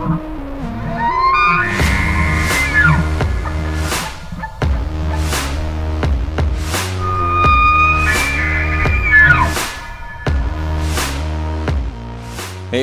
Hey,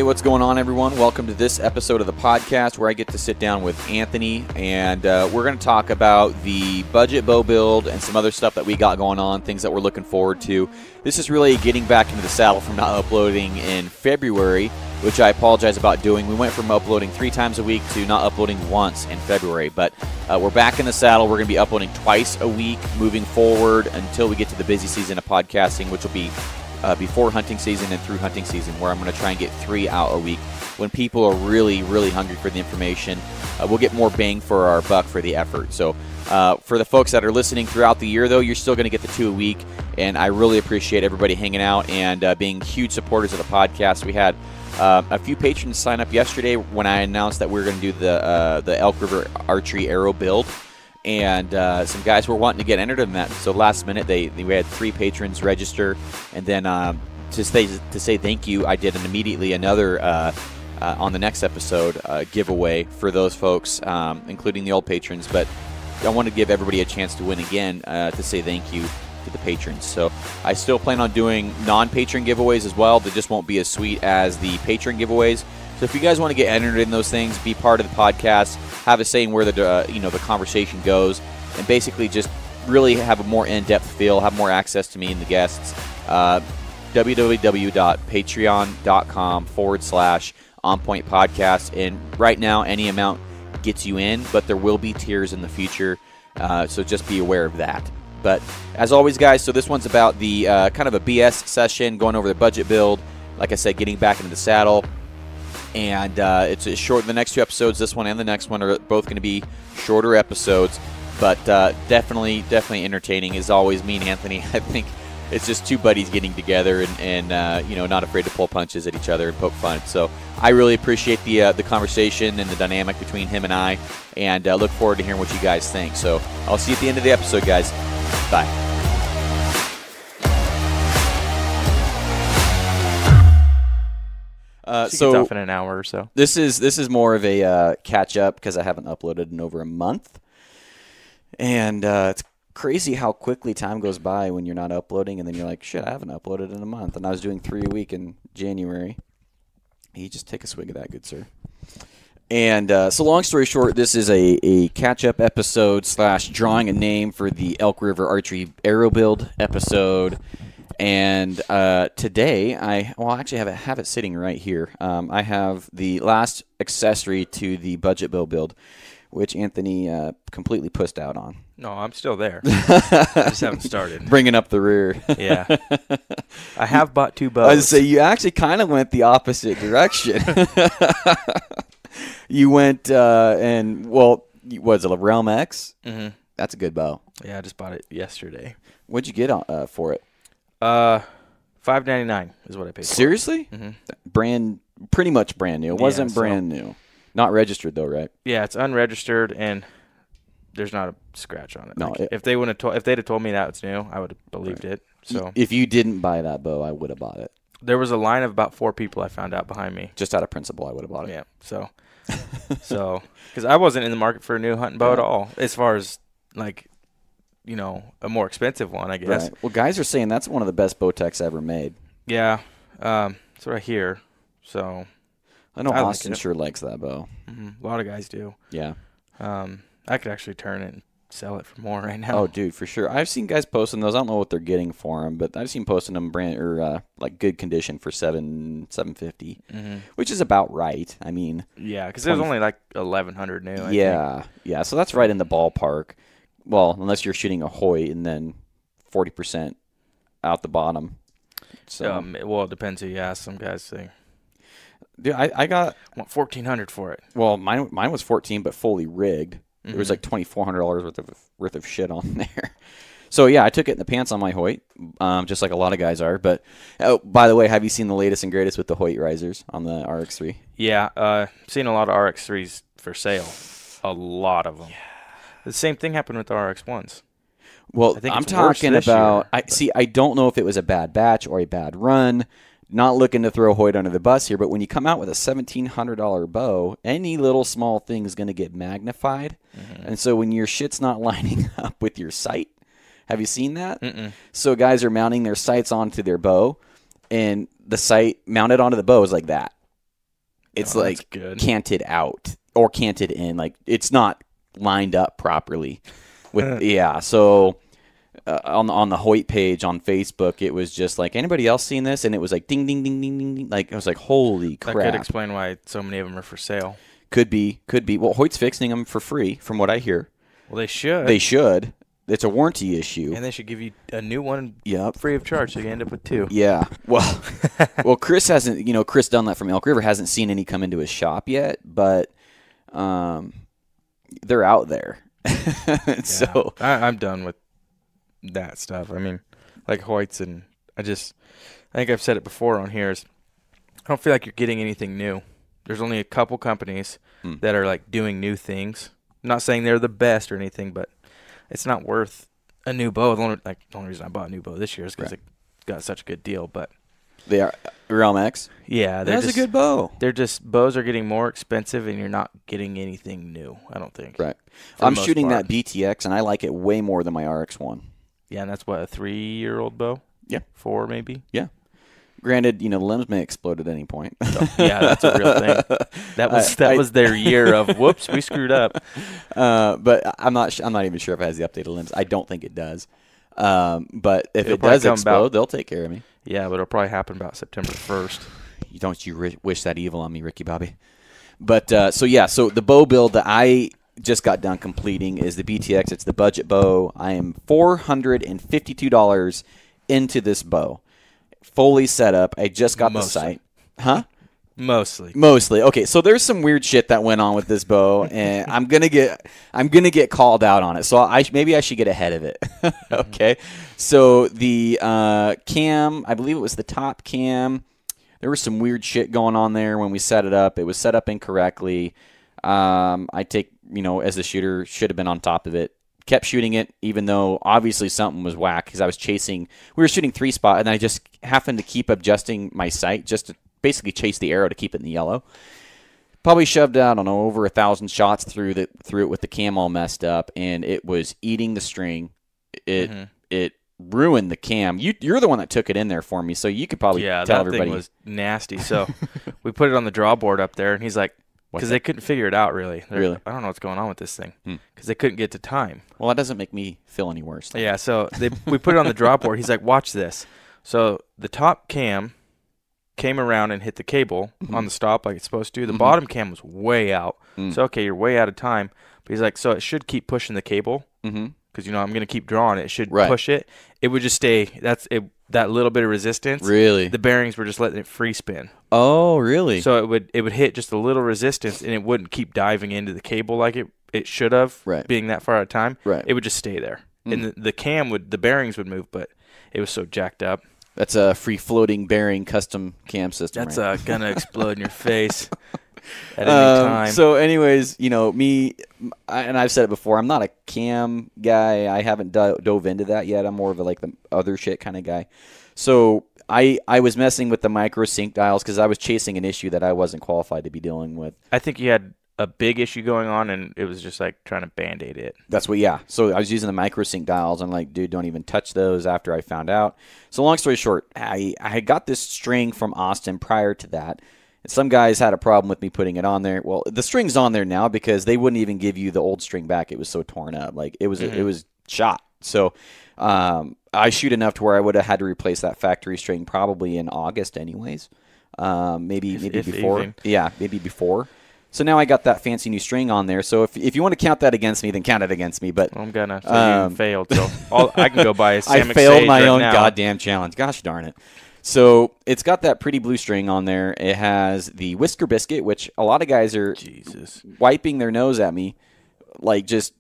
what's going on, everyone? Welcome to this episode of the podcast where I get to sit down with Anthony, and we're going to talk about the budget bow build and some other stuff that we got going on, things that we're looking forward to. This is really getting back into the saddle from not uploading in February, which I apologize about doing. We went from uploading 3 times a week to not uploading once in February, but we're back in the saddle. We're going to be uploading twice a week moving forward until we get to the busy season of podcasting, which will be before hunting season and through hunting season, where I'm going to try and get 3 out a week. When people are really, really hungry for the information, we'll get more bang for our buck for the effort. So for the folks that are listening throughout the year, though, you're still going to get the 2 a week, and I really appreciate everybody hanging out and being huge supporters of the podcast. We had a few patrons sign up yesterday when I announced that we were going to do the Elk River Arrow Build. And some guys were wanting to get entered in that. So last minute, we had 3 patrons register. And then to say thank you, I did immediately another, on the next episode, giveaway for those folks, including the old patrons. But I want to give everybody a chance to win again to say thank you to the patrons. So I still plan on doing non-patron giveaways as well. They just won't be as sweet as the patron giveaways. So if you guys want to get entered in those things, be part of the podcast, have a say in where the conversation goes, and basically just really have a more in-depth feel, have more access to me and the guests, www.patreon.com/onpointpodcast. And right now, any amount gets you in, but there will be tiers in the future, so just be aware of that. But as always, guys, so this one's about the kind of a BS session, going over the budget build. Like I said, getting back into the saddle. And it's short. The next 2 episodes, this one and the next one, are both going to be shorter episodes, but definitely entertaining as always. Me and Anthony, I think it's just 2 buddies getting together and not afraid to pull punches at each other and poke fun. So I really appreciate the conversation and the dynamic between him and I, and look forward to hearing what you guys think. So I'll see you at the end of the episode, guys. Bye. So gets off in an hour or so. This is more of a catch up because I haven't uploaded in over a month, and it's crazy how quickly time goes by when you're not uploading, and then you're like, shit, I haven't uploaded in a month, and I was doing 3 a week in January. You just take a swig of that, good sir. And so long story short, this is a catch up episode / drawing a name for the Elk River Arrow Build episode. And today, I actually have it sitting right here. I have the last accessory to the budget bow build, which Anthony completely pussed out on. No, I'm still there. I just haven't started. Bringing up the rear. Yeah. I have bought 2 bows. I was say you actually kind of went the opposite direction. You went what is it, a Realm X? Mm-hmm. That's a good bow. Yeah, I just bought it yesterday. What'd you get for it? $5.99 is what I paid for. Seriously? Mm-hmm. Pretty much brand new. It wasn't brand new. Not registered though, right? Yeah, it's unregistered and there's not a scratch on it. No, like, if they'd have told me that it's new, I would have believed it. So if you didn't buy that bow, I would have bought it. There was a line of about 4 people I found out behind me. Just out of principle, I would have bought it. Yeah. So because I wasn't in the market for a new hunting bow at all, as far as like, a more expensive one, I guess. Right. Well, guys are saying that's one of the best bow techs ever made. Yeah, that's what I hear. So I know Austin sure likes that bow. Mm-hmm. A lot of guys do. Yeah. I could actually turn it and sell it for more right now. Oh, dude, for sure. I've seen guys posting those. I don't know what they're getting for them, but I've seen posting them like good condition for $750, which is about right. I mean, yeah, because it was only like 1,100 new. I think. So that's right in the ballpark. Well, unless you're shooting a Hoyt and then 40% out the bottom. So well, it depends who you ask. Some guys say, dude, I want $1,400 for it. Well, mine was 14, but fully rigged. There was like $2,400 worth of shit on there. So yeah, I took it in the pants on my Hoyt, just like a lot of guys are. But by the way, have you seen the latest and greatest with the Hoyt risers on the RX3? Yeah, seen a lot of RX3s for sale. A lot of them. Yeah. The same thing happened with the RX1s. Well, I'm talking about. I don't know if it was a bad batch or a bad run. not looking to throw Hoyt under the bus here, but when you come out with a $1,700 bow, any little small thing is going to get magnified. And so when your shit's not lining up with your sight, have you seen that? So guys are mounting their sights onto their bow, and the sight mounted onto the bow is like that. It's like canted out or canted in. Like it's not lined up properly. So on the Hoyt page on Facebook, it was just like, anybody else seen this? And it was like ding, ding, ding, ding, ding, ding. Like I was like, holy crap. That could explain why so many of them are for sale. Could be. Well, Hoyt's fixing them for free, from what I hear. Well, they should. It's a warranty issue. And they should give you a new one free of charge, so you end up with 2. Yeah. Well, Chris hasn't, Chris Dunlap from Elk River hasn't seen any come into his shop yet, but they're out there. So I'm done with that stuff. I mean, like Hoyt's, and I think I've said it before on here, is I don't feel like you're getting anything new. There's only a couple companies that are like doing new things. I'm not saying they're the best or anything, but it's not worth a new bow. The only reason I bought a new bow this year is because it got such a good deal. But they are Realm X. Yeah, that's a good bow. Bows are getting more expensive, and you're not getting anything new, I don't think. Right. I'm shooting that BTX, and I like it way more than my RX1. Yeah, and that's what, a 3-year-old bow? Yeah. 4 maybe? Yeah. Granted, the limbs may explode at any point. Yeah, that's a real thing. That was their year of whoops, we screwed up. But I'm not even sure if it has the updated limbs. I don't think it does. But if it does explode, they'll take care of me. Yeah, but it'll probably happen about September 1st. You wish that evil on me, Ricky Bobby. But so the bow build that I just got done completing is the BTX. It's the budget bow. I am $452 into this bow. Fully set up. I just got the sight. Huh? Mostly. Okay, so there's some weird shit that went on with this bow, and I'm gonna get called out on it. So maybe I should get ahead of it. Okay. So the cam, I believe it was the top cam. There was some weird shit going on there when we set it up. It was set up incorrectly. I take, as a shooter, should have been on top of it. Kept shooting it, even though obviously something was whack, because I was chasing. We were shooting 3-spot, and I just happened to keep adjusting my sight just to basically chase the arrow to keep it in the yellow. Probably shoved, I don't know, over 1,000 shots through it with the cam all messed up, and it was eating the string. It ruined the cam. You're the one that took it in there for me, so you could probably tell everybody. Yeah, that thing was nasty. So we put it on the draw board up there, and he's like, because they couldn't figure it out, really. Really? I don't know what's going on with this thing, because they couldn't get to time. Well, that doesn't make me feel any worse. Though. Yeah, so we put it on the draw board. He's like, watch this. So the top cam came around and hit the cable on the stop like it's supposed to. The bottom cam was way out. So, okay, you're way out of time. But he's like, so it should keep pushing the cable, because, I'm going to keep drawing it. It should push it. It would just stay. That's it. That little bit of resistance. Really? The bearings were just letting it free spin. Oh, really? So it would hit just a little resistance, and it wouldn't keep diving into the cable like it should have, being that far out of time. Right. It would just stay there. And the bearings would move, but it was so jacked up. That's a free-floating bearing custom cam system. That's going to explode in your face at any time. So anyways, me, and I've said it before, I'm not a cam guy. I haven't dove into that yet. I'm more of the other shit kind of guy. So I was messing with the micro sync dials because I was chasing an issue that I wasn't qualified to be dealing with. I think you had a big issue going on, and it was just like trying to Band-Aid it. That's what, yeah. So I was using the micro sync dials. I'm like, dude, don't even touch those after I found out. So long story short, I got this string from Austin prior to that. Some guys had a problem with me putting it on there. Well, the string's on there now because they wouldn't even give you the old string back. It was so torn up. Like it was shot. So I shoot enough to where I would have had to replace that factory string probably in August anyways. Maybe before. Even. Yeah, maybe before. So now I got that fancy new string on there. So if you want to count that against me, then count it against me. But I'm gonna. So you failed. So I can go buy a Sam I failed my own now. Goddamn challenge. Gosh darn it. So it's got that pretty blue string on there. It has the Whisker Biscuit, which a lot of guys are wiping their nose at me, like just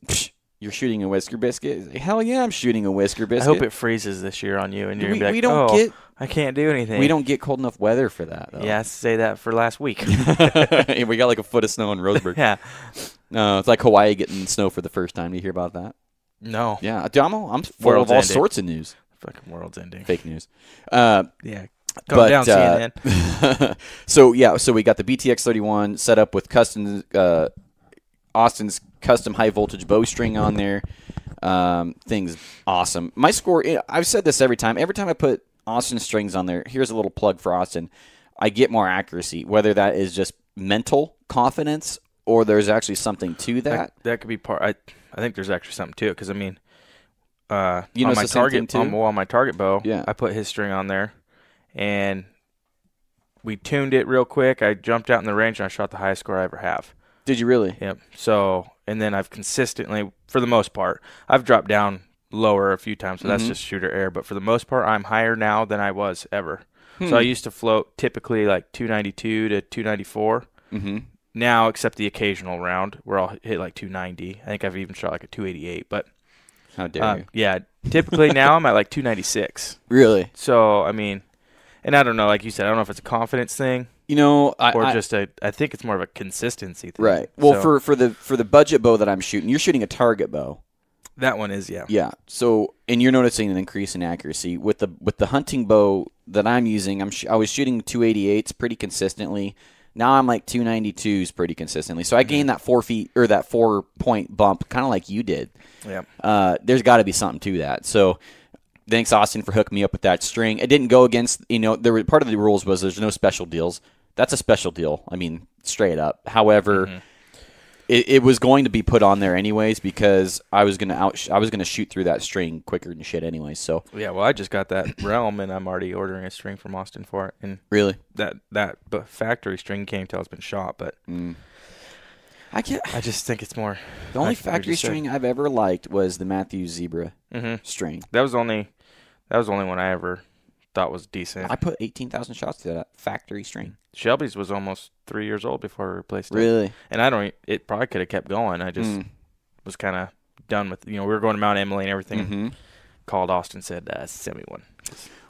you're shooting a Whisker Biscuit. Hell yeah, I'm shooting a Whisker Biscuit. I hope it freezes this year on you, and you're gonna be like, I can't do anything. We don't get cold enough weather for that, though. Yeah, I say that for last week. We got like a foot of snow in Roseburg. Yeah. It's like Hawaii getting snow for the first time. Do you hear about that? No. Yeah, I'm full of all sorts of news. Fucking world's ending. Fake news. Yeah. Come down, CNN. So we got the BTX 31 set up with Austin's custom high voltage bowstring on there. Thing's awesome. My score, I've said this every time. Every time I put Austin strings on there, here's a little plug for Austin. I get more accuracy, whether that is just mental confidence or there's actually something to that. That could be part. I think there's actually something to it because, I mean, you know, on my target bow, yeah. I put his string on there, and we tuned it real quick. I jumped out in the range, and I shot the highest score I ever have. Did you really? Yep. So, and then I've consistently, for the most part, I've dropped down lower a few times, so that's just shooter error. But for the most part, I'm higher now than I was ever. So I used to float typically like 292 to 294. Now, except the occasional round where I'll hit like 290. I think I've even shot like a 288. But how dare you? Yeah, typically now I'm at like 296. Really? So, I mean, and I don't know, like you said, I don't know if it's a confidence thing. You know, I think it's more of a consistency thing. Right. Well, so, for the budget bow that I'm shooting, you're shooting a target bow. That one is, yeah. Yeah. So, and you're noticing an increase in accuracy with the hunting bow that I'm using. I was shooting 288s pretty consistently. Now I'm like 292s pretty consistently. So I gained that 4-point bump, kind of like you did. Yeah. There's got to be something to that. So. Thanks, Austin, for hooking me up with that string. It didn't go against, part of the rules was there's no special deals. That's a special deal. I mean, straight up. However, it was going to be put on there anyways because I was gonna shoot through that string quicker than shit anyways. So yeah, well, I just got that realm and I'm already ordering a string from Austin for it. And really, that factory string came till it's been shot, but I just think it's more. The only factory string I've ever liked was the Matthews Zebra string. That was the only one I ever thought was decent. I put 18,000 shots to that factory string. Shelby's was almost 3 years old before I replaced it. Really? And it probably could have kept going. I just was kind of done with, we were going to Mount Emily and everything. Called Austin, said, send me one.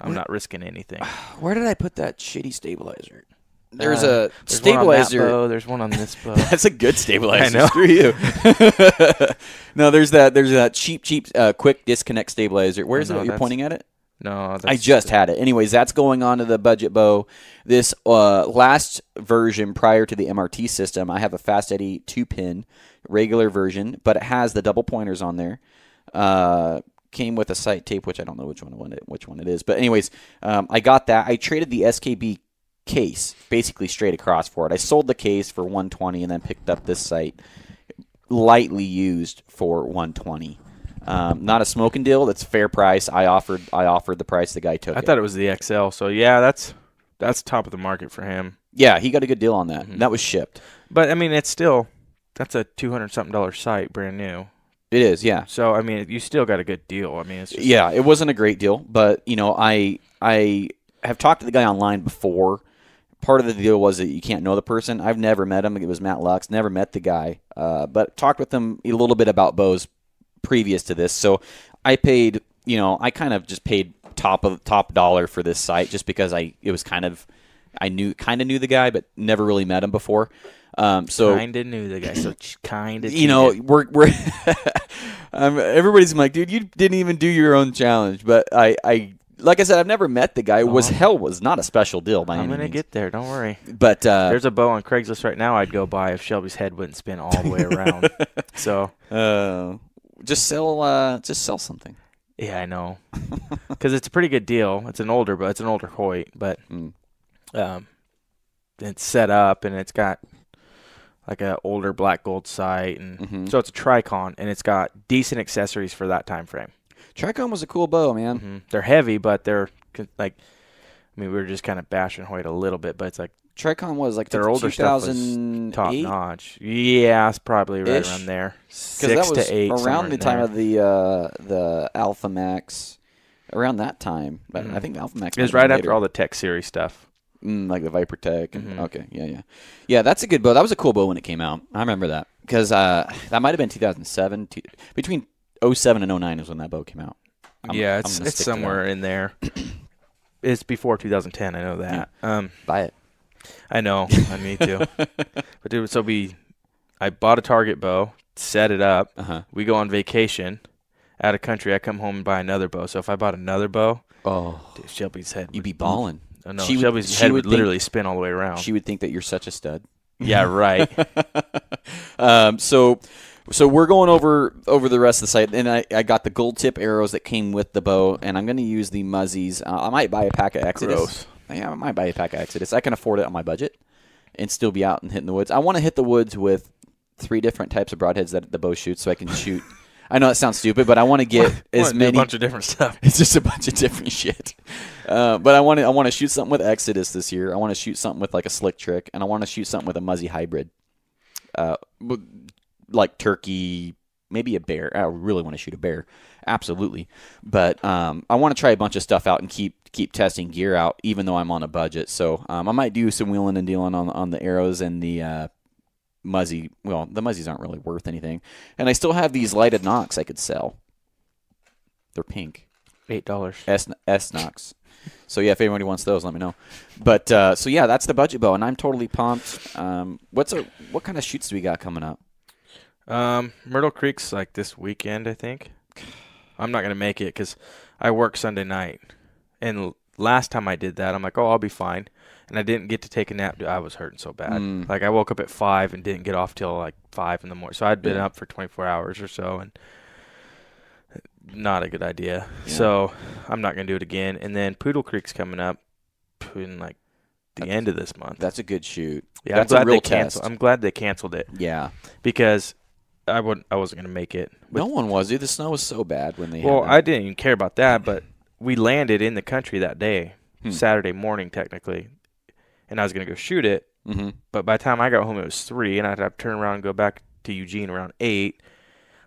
I'm not risking anything. Where did I put that shitty stabilizer? There's a stabilizer. One on that bow, there's one on this bow. That's a good stabilizer. I know. Screw you. No, there's that cheap, quick disconnect stabilizer. Where is it? You're pointing at it? No, I just had it. Anyways, that's going on to the budget bow. This last version prior to the MRT system, I have a Fast Eddie 2-pin regular version, but it has the double pointers on there. Came with a sight tape, which I don't know which one it is. But anyways, I got that. I traded the SKB case basically straight across for it. I sold the case for $120 and then picked up this sight lightly used for $120. Not a smoking deal. That's fair price. I offered the price. The guy took it. I thought it was the XL. So yeah, that's top of the market for him. Yeah, he got a good deal on that. That was shipped. But I mean, that's a $200-something sight, brand new. It is, yeah. So I mean, you still got a good deal. I mean, it's just, yeah, it wasn't a great deal, but I have talked to the guy online before. Part of the deal was that you can't know the person. I've never met him. It was Matt Lux. Never met the guy, but talked with him a little bit about bows previous to this. So I paid, I kind of just paid top dollar for this site just because I knew the guy, but never really met him before. So kind of knew the guy. So kind of, we're everybody's like, dude, you didn't even do your own challenge, but I. Like I said, I've never met the guy. Was not a special deal by any means. I'm going to get there. Don't worry. But there's a bow on Craigslist right now I'd go buy if Shelby's head wouldn't spin all the way around. So just sell something. Yeah, I know. Because it's a pretty good deal. It's an older Hoyt, but it's set up and it's got like an older black gold sight, and so it's a Tricon, and it's got decent accessories for that time frame. Tricon was a cool bow, man. They're heavy, but they're like, we were just kind of bashing Hoyt a little bit, but it's like Tricon was like their older stuff was top notch. Yeah, it's probably right around there. 6 to 8, around the time of the Alpha Max. Around that time, but I think Alpha Max. It was right after all the Tech Series stuff, like the Viper Tech. And, okay, yeah. That's a good bow. That was a cool bow when it came out. I remember that because that might have been 2007. Between 07 and 09 is when that bow came out. It's somewhere in there. It's before 2010. I know that. Yeah. Buy it. I know. Me too. But dude, I bought a target bow, set it up. We go on vacation out of country. I come home and buy another bow. So if I bought another bow, dude, Shelby's head, you'd be balling. Oh, no, Shelby's head would literally spin all the way around. She would think that you're such a stud. Yeah, right. So we're going over the rest of the site, and I got the gold tip arrows that came with the bow, and I'm going to use the Muzzies. I might buy a pack of Exodus. Gross. Yeah, I might buy a pack of Exodus. I can afford it on my budget and still be out and hitting the woods. I want to hit the woods with 3 different types of broadheads that the bow shoots so I can shoot. I know that sounds stupid, but I want to get as many. A bunch of different stuff. It's just a bunch of different shit. But I want to shoot something with Exodus this year. I want to shoot something with like a slick trick, and I want to shoot something with a Muzzy hybrid. Like turkey, maybe a bear. I really want to shoot a bear, absolutely. But I want to try a bunch of stuff out and keep testing gear out, even though I'm on a budget. So I might do some wheeling and dealing on the arrows and the Muzzy. Well, the Muzzies aren't really worth anything, and I still have these lighted Nox I could sell. They're pink, $8. S Nox. So yeah, if anybody wants those, let me know. But so yeah, that's the budget bow, and I'm totally pumped. What kind of shoots do we got coming up? Myrtle Creek's like this weekend, I think. I'm not gonna make it because I work Sunday night, and last time I did that, I'm like, oh, I'll be fine, and I didn't get to take a nap. I was hurting so bad. Like I woke up at 5 and didn't get off till like 5 in the morning. So I'd been up for 24 hours or so, and not a good idea. Yeah. So I'm not gonna do it again. And then Poodle Creek's coming up in like the end of this month. That's a good shoot. Yeah, that's a real test. I'm glad they canceled it. Yeah, because I wasn't gonna make it. No one was, dude. The snow was so bad when they. Well, I didn't even care about that, but we landed in the country that day, Saturday morning technically, and I was gonna go shoot it. Mm-hmm. But by the time I got home, it was 3, and I'd have to turn around and go back to Eugene around 8.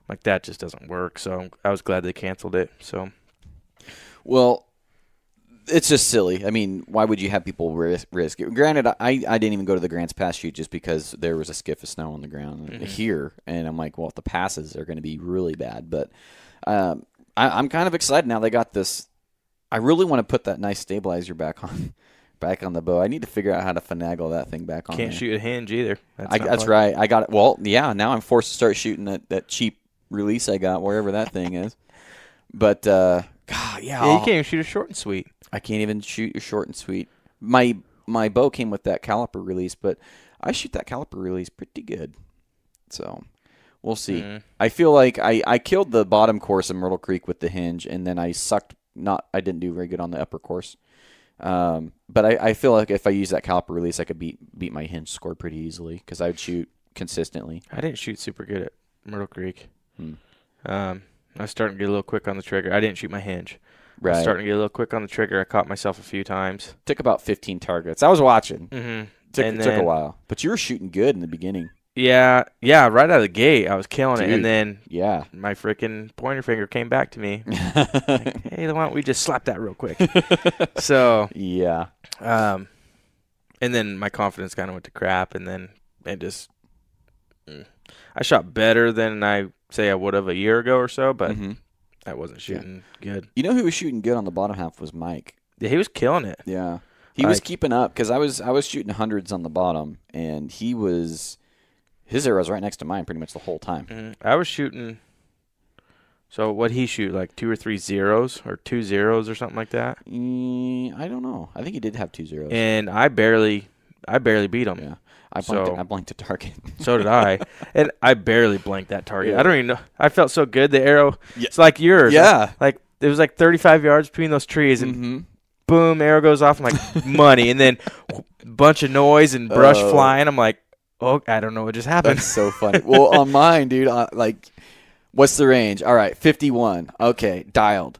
Like that just doesn't work. So I was glad they canceled it. So, well, it's just silly. I mean, why would you have people risk it? Granted, I didn't even go to the Grants Pass shoot just because there was a skiff of snow on the ground here, and I'm like, well, if the passes are going to be really bad. But I'm kind of excited now. They got this. I really want to put that nice stabilizer back on the bow. I need to figure out how to finagle that thing back on. Can't shoot a hinge either. That's right. I got it. Well, yeah. Now I'm forced to start shooting that cheap release I got wherever that thing is. But God, yeah, you can't even shoot a short and sweet. I can't even shoot a short and sweet. My bow came with that caliper release, but I shoot that caliper release pretty good. So we'll see. I feel like I killed the bottom course in Myrtle Creek with the hinge, and then I didn't do very good on the upper course. But I feel like if I use that caliper release, I could beat my hinge score pretty easily because I would shoot consistently. I didn't shoot super good at Myrtle Creek. I was starting to get a little quick on the trigger. I didn't shoot my hinge. Right. I was starting to get a little quick on the trigger. I caught myself a few times. Took about 15 targets. I was watching. Mm-hmm. Took a while. But you were shooting good in the beginning. Yeah, right out of the gate, I was killing it. And then my freaking pointer finger came back to me. Like, hey, why don't we just slap that real quick? So, yeah. And then my confidence kind of went to crap, and then it just I shot better than I say I would have a year ago or so, but I wasn't shooting good. You know who was shooting good on the bottom half was Mike. Yeah, he was killing it. Yeah. He was keeping up because I was shooting hundreds on the bottom, and his arrow was right next to mine pretty much the whole time. I was shooting. So what'd he shoot? Like 2 or 3 zeros or 2 zeros or something like that? I don't know. I think he did have 2 zeros. And I barely beat him. Yeah. I blanked a target. So did I. And I barely blanked that target. Yeah. I don't even know. I felt so good. The arrow, it's like yours. Yeah. Like it was like 35 yards between those trees, and boom, arrow goes off. I'm like, money. And then a bunch of noise and brush flying. I'm like, oh, I don't know what just happened. That's so funny. Well, on mine, dude, what's the range? All right, 51. Okay, dialed.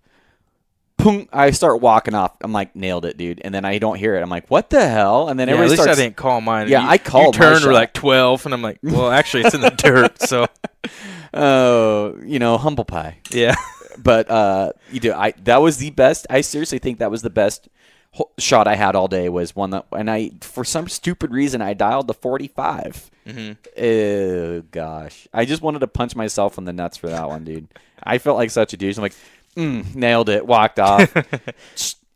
Boom, I start walking off. I'm like, nailed it, dude. And then I don't hear it. I'm like, what the hell? And then everybody at least starts. I didn't call mine. Yeah, I called. You turned, were like 12, and I'm like, well, actually, it's in the dirt. So, humble pie. Yeah. But that was the best. I seriously think that was the best shot I had all day. Was one that, and I, for some stupid reason, I dialed the 45. Oh gosh, I just wanted to punch myself in the nuts for that one, dude. I felt like such a douche. I'm like, nailed it. Walked off.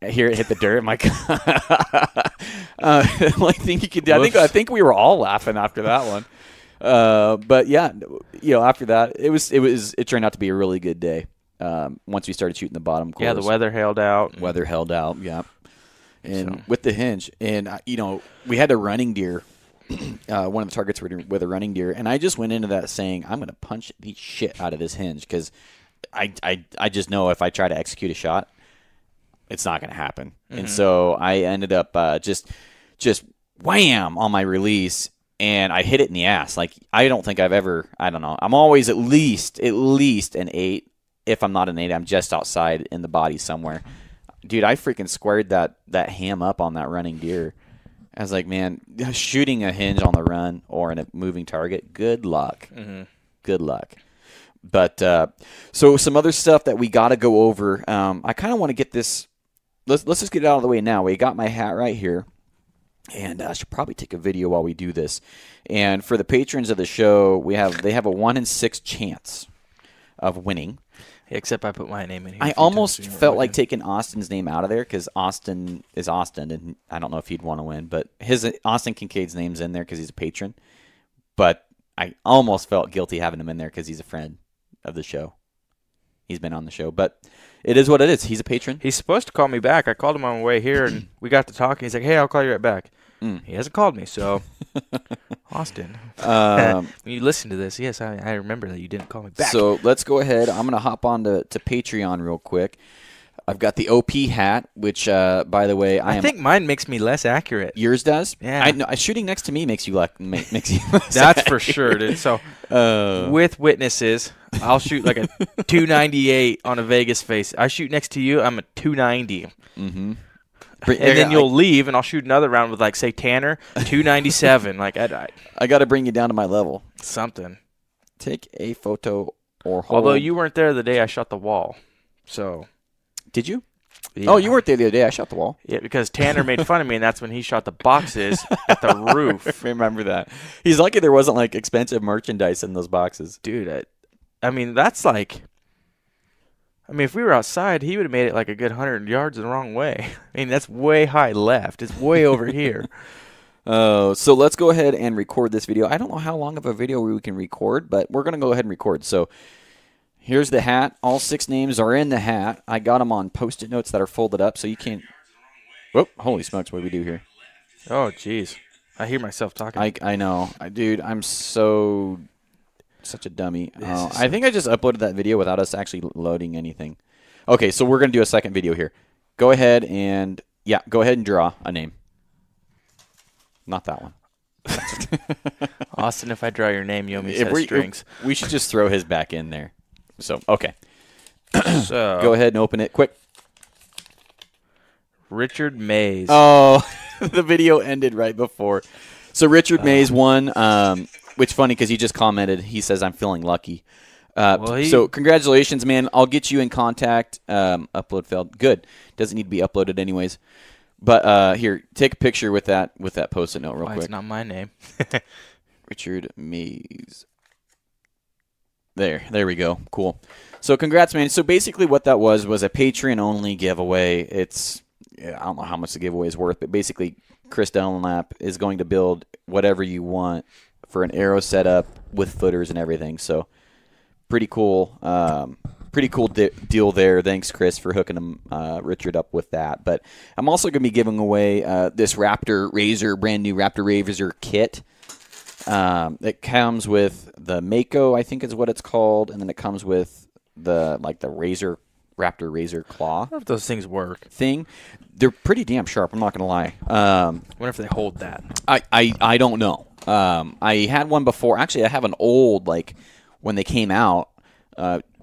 Hear it hit the dirt. I'm like, the only thing you could do. I think we were all laughing after that one. But yeah, after that, it turned out to be a really good day. Once we started shooting the bottom course. Yeah, the weather held out. Yeah. And with the hinge, and we had a running deer. One of the targets were with a running deer, and I just went into that saying, I'm going to punch the shit out of this hinge because I just know if I try to execute a shot, it's not going to happen. Mm-hmm. And so I ended up just wham on my release, and I hit it in the ass. Like, I don't think I've ever, I don't know. I'm always at least an 8. If I'm not an 8, I'm just outside in the body somewhere. Dude, I freaking squared that ham up on that running deer. I was like, man, shooting a hinge on the run or in a moving target, good luck. Mm-hmm. Good luck. But so some other stuff that we got to go over. I kind of want to get this. Let's just get it out of the way now. We got my hat right here, and I should probably take a video while we do this. And for the patrons of the show, they have a 1 in 6 chance of winning. Except I put my name in here. I almost felt like taking Austin's name out of there because Austin is Austin, and I don't know if he'd want to win. But Austin Kincaid's name's in there because he's a patron. But I almost felt guilty having him in there because he's a friend of the show. He's been on the show. But it is what it is. He's a patron. He's supposed to call me back. I called him on my way here, and we got to talking. He's like, hey, I'll call you right back. He hasn't called me, so Austin. When you listen to this, yes, I remember that you didn't call me back. So let's go ahead. I'm going to hop on to Patreon real quick. I've got the OP hat, which, by the way, I think mine makes me less accurate. Yours does? Yeah. I know, shooting next to me makes you makes you less That's accurate. for sure, dude. So with witnesses, I'll shoot like a 298 on a Vegas face. I shoot next to you, I'm a 290. Mm-hmm. And then you'll leave, and I'll shoot another round with, like, say, Tanner, 297. Like, I got to bring you down to my level. Something. Take a photo or hold. Although you weren't there the day I shot the wall. So. Did you? Yeah. Oh, you weren't there the other day. I shot the wall. Yeah, because Tanner made fun of me, and that's when he shot the boxes at the roof. Remember that. He's lucky there wasn't, like, expensive merchandise in those boxes. Dude, I mean, that's like. I mean, if we were outside, he would have made it like a good 100 yards the wrong way. I mean, that's way high left. It's way over here. So let's go ahead and record this video. I don't know how long of a video we can record, but we're going to go ahead and record. So here's the hat. All 6 names are in the hat. I got them on Post-it notes that are folded up, so you can't. Whoop! Holy smokes! What do we do here? Oh, jeez. I hear myself talking. I know, dude. I'm such a dummy. I think I just uploaded that video without us actually loading anything. Okay, so we're going to do a second video here. Go ahead and draw a name. Not that one. Austin, if I draw your name, you owe me strings. We should just throw his back in there. So, okay. So go ahead and open it quick. Richard Mays. Oh, the video ended right before. So Richard Mays won. Which funny because he just commented. He says, I'm feeling lucky. So congratulations, man. I'll get you in contact. Upload failed. Good. Doesn't need to be uploaded anyways. But here, take a picture with that Post-it note real quick. It's not my name. Richard Mays. There we go. Cool. So congrats, man. So basically what that was a Patreon-only giveaway. I don't know how much the giveaway is worth, but basically Chris Dunlap is going to build whatever you want for an arrow setup with footers and everything. So pretty cool. Deal there. Thanks, Chris, for hooking Richard up with that. But I'm also going to be giving away this Raptor Razor, brand new Raptor Razor Kit. It comes with the Mako, I think is what it's called, and then it comes with the Raptor Razor Claw. I wonder if those things work. They're pretty damn sharp. I'm not going to lie. I wonder if they hold that. I don't know. I had one before. Actually, I have an old, when they came out,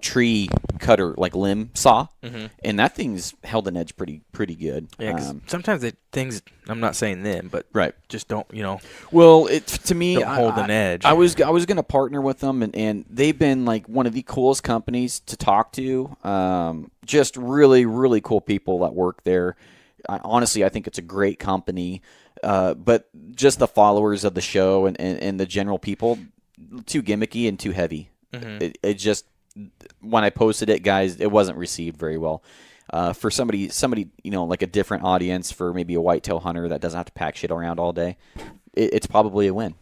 tree cutter, limb saw, and that thing's held an edge pretty good. Yeah, 'cause sometimes things, I'm not saying them, but just don't, Well, to me, don't hold an edge. I was going to partner with them, and they've been one of the coolest companies to talk to. Just really, really cool people that work there. Honestly, I think it's a great company. But just the followers of the show and the general people, too gimmicky and too heavy. Mm-hmm. It just, when I posted it, guys, it wasn't received very well. For somebody, like a different audience, for maybe a whitetail hunter that doesn't have to pack shit around all day, it's probably a win,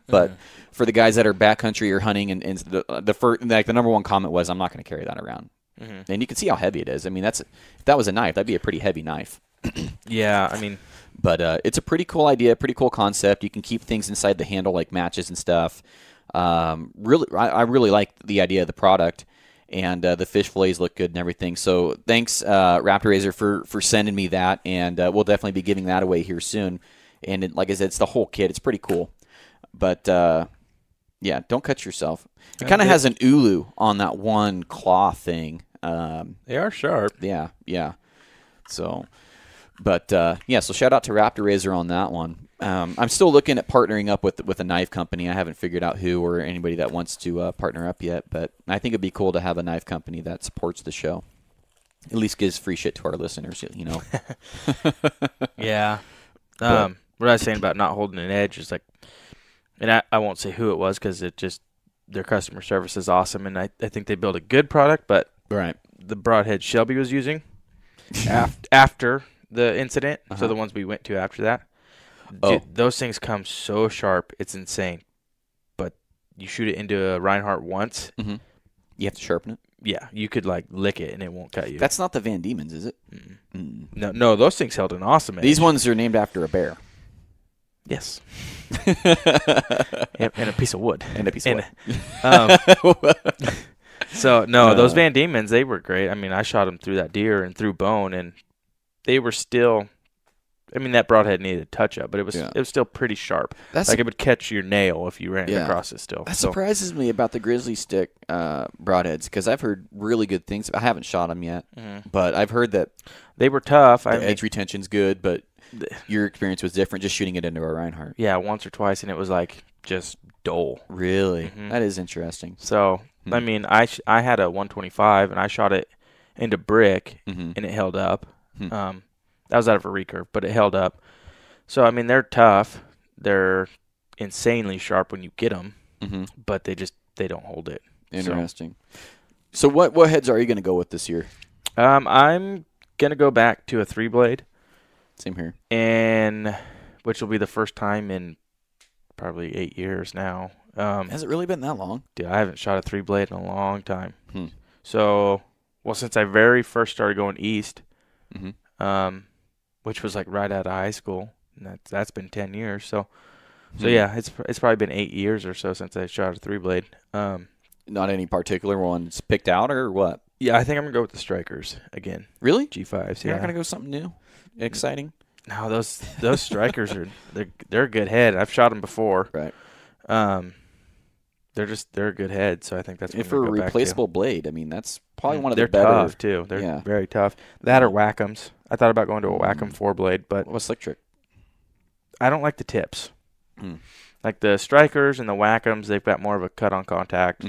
But for the guys that are backcountry or hunting, and the first, the number one comment was, I'm not going to carry that around. Mm-hmm. And you can see how heavy it is. I mean, if that was a knife, that'd be a pretty heavy knife. Yeah, I mean, But it's a pretty cool idea, pretty cool concept. You can keep things inside the handle like matches and stuff. Really, I really like the idea of the product, and the fish fillets look good and everything. So thanks, Raptor Razor, for sending me that, and we'll definitely be giving that away here soon. And like I said, it's the whole kit. It's pretty cool. But yeah, don't cut yourself. It kind of has an ulu on that one claw thing. they are sharp. Yeah, yeah. So, but yeah, so shout out to Raptor Razor on that one. I'm still looking at partnering up with a knife company. I haven't figured out who or anybody that wants to partner up yet, but I think it'd be cool to have a knife company that supports the show. At least gives free shit to our listeners, you know. Yeah. What I was saying about not holding an edge is like, and I won't say who it was because it just, their customer service is awesome, and I think they build a good product, but Right. the broadhead Shelby was using after the incident, so the ones we went to after that, dude, those things come so sharp, it's insane. But you shoot it into a Reinhardt once, You have to sharpen it. yeah, you could like lick it and it won't cut you. That's not the Van Diemen's, is it? No, those things held an awesome edge. These ones are named after a bear. Yes. and a piece of wood. And a piece of wood. So, no, those Van Diemen's, they were great. I mean, I shot them through that deer and through bone, and they were still, I mean, that broadhead needed a touch-up, but it was still pretty sharp. Like it would catch your nail if you ran across it still. That surprises me about the Grizzly Stick broadheads, because I've heard really good things. I haven't shot them yet, but I've heard that they were tough. The edge retention's good, but your experience was different just shooting it into a Reinhardt. Yeah, once or twice, and it was like just dull. Really? That is interesting. So, I mean, I had a 125, and I shot it into brick, and it held up. That was out of a recurve, but it held up. So, I mean, they're tough. They're insanely sharp when you get them, but they don't hold it. Interesting. So what heads are you going to go with this year? I'm going to go back to a 3-blade. Same here. And which will be the first time in probably 8 years now. Has it really been that long? Dude, I haven't shot a 3-blade in a long time. So, well, since I very first started going east, which was like right out of high school, and that's been 10 years. So yeah, it's probably been 8 years or so since I shot a 3-blade. Not any particular ones picked out or what? Yeah, I think I'm gonna go with the Strikers again. Really? G5s. You're not gonna go something new, exciting? No, those Strikers they're a good head. I've shot them before. Right. They're a good head, so I think that's what for a replaceable blade. I mean, that's probably one of the better. They're tough too. They're very tough. That or Whack'ems. I thought about going to a Whack'em 4-blade, but what's Slick Trick? I don't like the tips. Like the Strikers and the Whack'ems, they've got more of a cut on contact.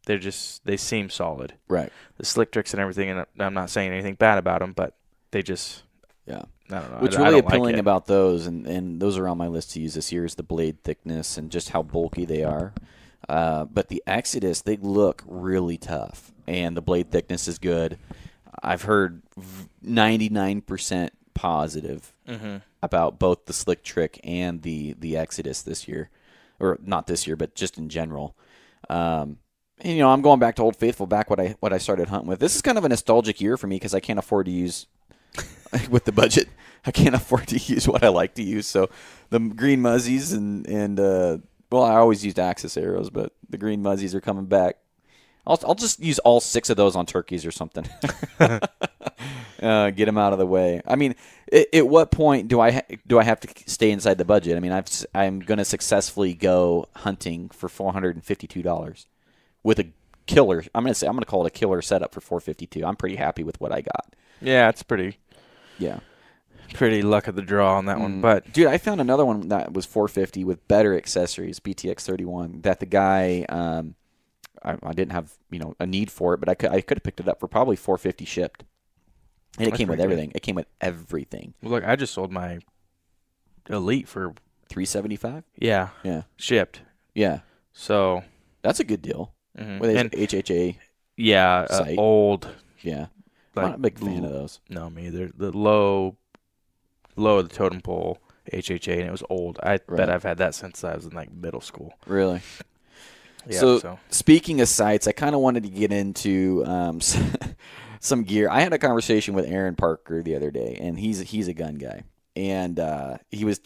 They seem solid. Right. The Slick Tricks and everything, and I'm not saying anything bad about them, but they just I don't know. What's really appealing about those, and those are on my list to use this year, is the blade thickness and just how bulky they are. But the Exodus, they look really tough, and the blade thickness is good. I've heard 99% positive about both the Slick Trick and the Exodus this year, or not this year, but just in general. And, you know, I'm going back to Old Faithful, back what I started hunting with. This is kind of a nostalgic year for me because I can't afford to use with the budget. I can't afford to use what I like to use. So the green muzzies and well, I always used Axis arrows, but the green muzzies are coming back. I'll just use all 6 of those on turkeys or something. Get them out of the way. I mean, at what point do I have to stay inside the budget? I mean, I'm going to successfully go hunting for $452 with a killer. I'm going to call it a killer setup for $452. I'm pretty happy with what I got. Yeah, it's pretty luck of the draw on that one. But dude, I found another one that was $450 with better accessories, BTX 31. That the guy, I didn't have a need for it, but I could have picked it up for probably $450 shipped, and it came with everything. Good. It came with everything. Well, look, I just sold my Elite for $375. Yeah, shipped. Yeah, so that's a good deal. With and HHA. Yeah, old. Yeah. Like, I'm not a big fan of those. No, me either. The low of the totem pole HHA, and it was old. I bet I've had that since I was in like middle school. Really? Yeah. So speaking of sights, I kind of wanted to get into some gear. I had a conversation with Aaron Parker the other day, and he's a gun guy, and he was.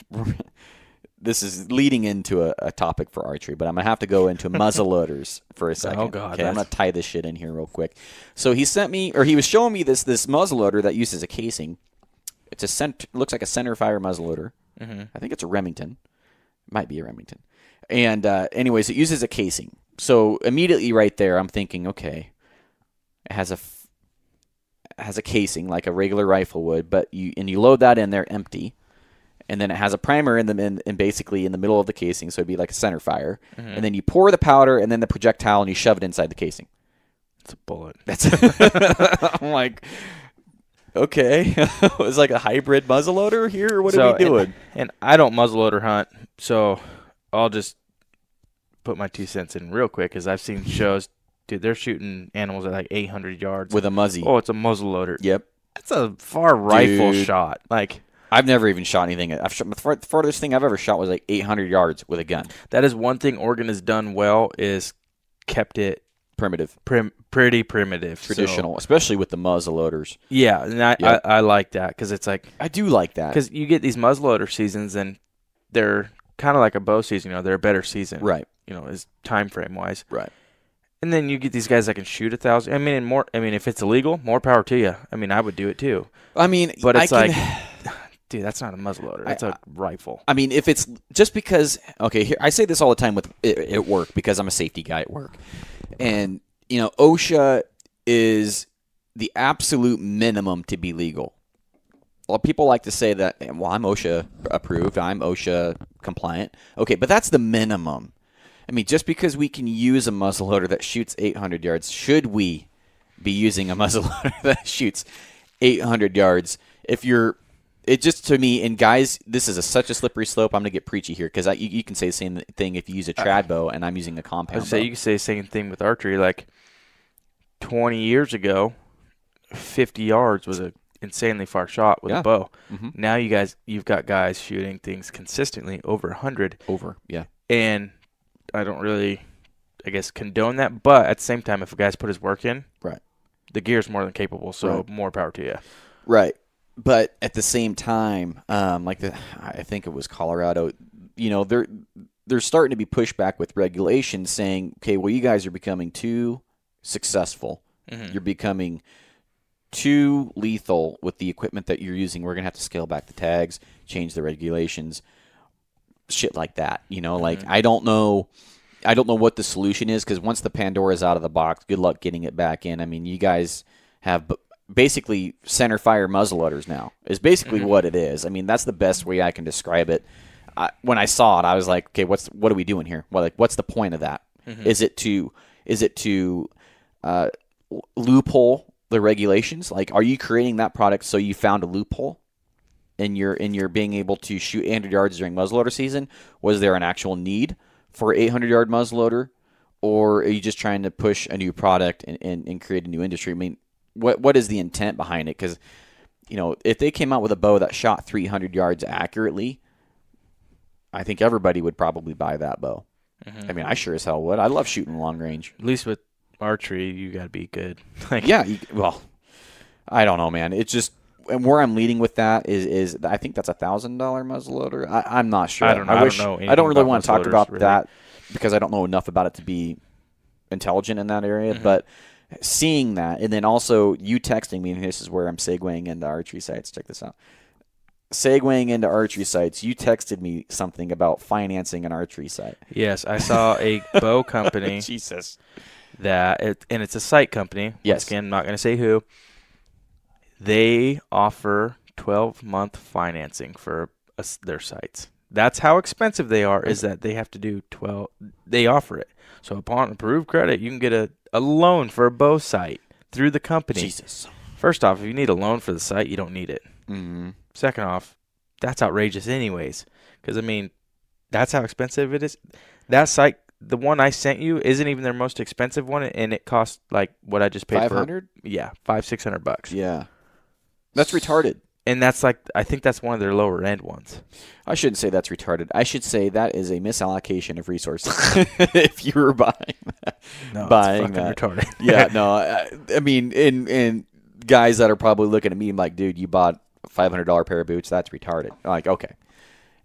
This is leading into a topic for archery, but I'm gonna have to go into muzzle loaders for a second. Oh God! Okay, I'm gonna tie this shit in here real quick. So he was showing me this muzzle loader that uses a casing. It's looks like a center fire muzzle loader. Mm-hmm. I think it's a Remington. Might be a Remington. And anyways, it uses a casing. So immediately right there, I'm thinking, okay, it has a casing like a regular rifle would, but you load that in there empty. And then it has a primer in basically in the middle of the casing, so it'd be like a center fire. Mm-hmm. And then you pour the powder and then the projectile, and you shove it inside the casing. It's a bullet. That's. I'm like, okay, it's like a hybrid muzzleloader here. What are we doing? And I don't muzzleloader hunt, so I'll just put my 2 cents in real quick, because I've seen shows, dude, they're shooting animals at like 800 yards with a muzzy. Oh, it's a muzzleloader. Yep, that's a far rifle shot. Like. I've never even shot anything. The farthest thing I've ever shot was like 800 yards with a gun. That is one thing Oregon has done well, is kept it primitive, pretty primitive, traditional, especially with the muzzleloaders. Yeah, and I like that, because it's like, I do like that, because you get these muzzleloader seasons, and they're kind of like a bow season. They're a better season, right? Is time frame wise, right? And then you get these guys that can shoot 1,000. If it's illegal, more power to you. I would do it too. But it's dude, that's not a muzzleloader. That's a rifle. If it's just because, okay, here I say this all the time with at work, because I'm a safety guy at work, and OSHA is the absolute minimum to be legal. Well, people like to say that, well, I'm OSHA approved, I'm OSHA compliant. Okay, but that's the minimum. Just because we can use a muzzleloader that shoots 800 yards, should we be using a muzzleloader that shoots 800 yards? It just, to me, and guys, this is such a slippery slope. I'm going to get preachy here, because you can say the same thing if you use a trad bow, and I'm using a compound bow. You can say the same thing with archery. Like 20 years ago, 50 yards was an insanely far shot with a bow. Mm-hmm. Now you've got guys shooting things consistently over 100. And I don't really, condone that. But at the same time, if a guy's put his work in, right, the gear's more than capable, so more power to you. Right. But at the same time, I think it was Colorado, they're starting to be pushback with regulations saying, okay, well, you guys are becoming too successful. Mm-hmm. You're becoming too lethal with the equipment that you're using. We're going to have to scale back the tags, change the regulations, shit like that. Mm-hmm. I don't know what the solution is, because once the Pandora is out of the box, good luck getting it back in. You guys have basically center fire muzzleloaders now is basically what it is. That's the best way I can describe it. When I saw it, I was like, okay, what are we doing here? What's the point of that? Mm-hmm. Is it to loophole the regulations? Are you creating that product so you found a loophole in your being able to shoot 800 yards during muzzleloader season? Was there an actual need for 800-yard muzzleloader, or are you just trying to push a new product and create a new industry? What is the intent behind it? Because, if they came out with a bow that shot 300 yards accurately, I think everybody would probably buy that bow. Mm-hmm. I sure as hell would. I love shooting long range. At least with archery, you got to be good. Well, I don't know, man. It's just, and where I'm leading with that is I think that's $1,000 muzzleloader. I'm not sure. I don't know. I don't really want to talk about that, because I don't know enough about it to be intelligent in that area, but seeing that, and then also you texting me, and this is where I'm segueing into archery sites. Check this out. Segueing into archery sites, you texted me something about financing an archery site. Yes, I saw a bow company. Jesus. And it's a site company. Yes. Once again, I'm not going to say who. They offer 12-month financing for their sites. That's how expensive they are, is that they have to do 12. They offer it. So upon approved credit, you can get a loan for a bow site through the company. Jesus. First off, if you need a loan for the site, you don't need it. Mm-hmm. Second off, that's outrageous anyways. Because, that's how expensive it is. That site, the one I sent you, isn't even their most expensive one, and it costs like what I just paid 500? for. Yeah, $500-600. Yeah. That's retarded. And I think that's one of their lower end ones. I shouldn't say that's retarded. I should say that is a misallocation of resources. If you were buying that. No, it's fucking retarded. Yeah, no. In guys that are probably looking at me like, dude, you bought a $500 pair of boots. That's retarded. I'm like, okay.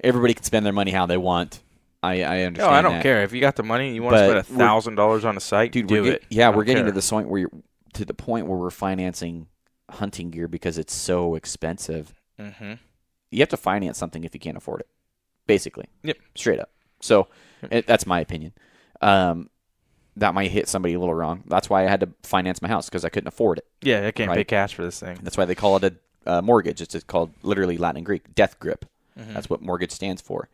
Everybody can spend their money how they want. I understand. No, I don't care. If you got the money, you want to spend $1,000 on a site, dude, do it. Yeah, we're getting to the point where we're financing hunting gear because it's so expensive. Mm-hmm. You have to finance something if you can't afford it, basically. Yep. Straight up. So that's my opinion. That might hit somebody a little wrong. That's why I had to finance my house because I couldn't afford it. Yeah, I can't pay cash for this thing. That's why they call it a mortgage. It's called literally Latin and Greek, death grip. Mm-hmm. That's what mortgage stands for.